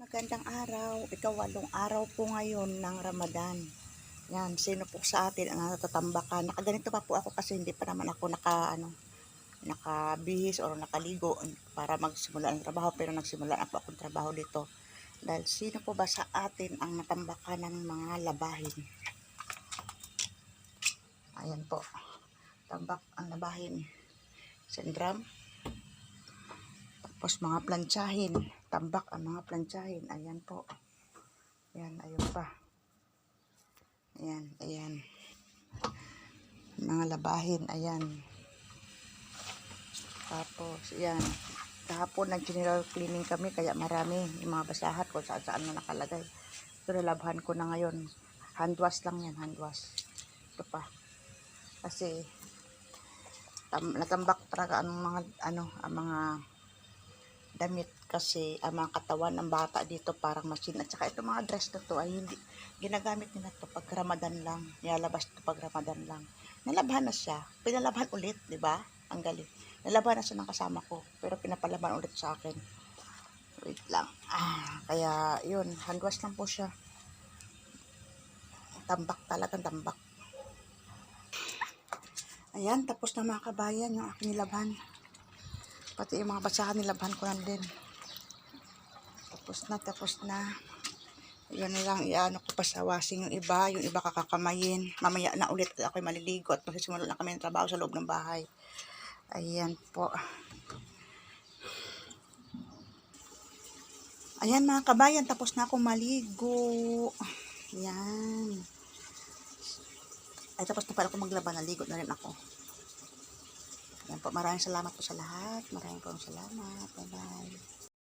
Magandang araw. Ikawalong araw po ngayon ng Ramadan. Yan, sino po sa atin ang natatambakan? Nakaganito pa po ako kasi hindi pa naman ako nakabihis o nakaligo para magsimula ng trabaho. Pero nagsimula na po akong trabaho dito. Dahil sino po ba sa atin ang natambakan ng mga labahin? Ayan po. Tambak ang labahin. Sindram. Tapos mga plantsahin. Tambak ang mga plantsahin. Ayan po. Ayan, ayun pa. Ayan, ayan. Mga labahin, ayan. Tapos, ayan. Kahapon nag-general cleaning kami, kaya marami yung mga basahat kung saan na nakalagay. Ito, nalabhan ko na ngayon. Hand wash lang yan, hand wash. Ito pa. Kasi, natambak talaga ang mga damit kasi ang mga katawan ng bata dito parang machine. At saka itong mga dress na to ay hindi ginagamit nila to pag Ramadan lang. Nilalabas to pag Ramadan lang. Nalabhan na siya. Pinalabhan ulit, di ba? Ang galing. Nalabhan na siya ng kasama ko. Pero pinapalaban ulit sa akin. Wait lang. Kaya yun, hand wash lang po siya. Tambak talagang tambak. Ayan, tapos na mga kabayan yung aking nilabhan. Pati yung mga basahan nilabhan ko lang din. Tapos na. Yan na lang, iano ko pa sa washing yung iba kakakamayin. Mamaya na ulit ako'y maliligo at magsisimula na kami ng trabaho sa loob ng bahay. Ayan po. Ayan mga kabayan, tapos na akong maligo. Ayan. Ay, tapos na pala ako maglaba, naligo na rin ako. Ayan po, maraming salamat po sa lahat. Maraming po salamat. Bye-bye.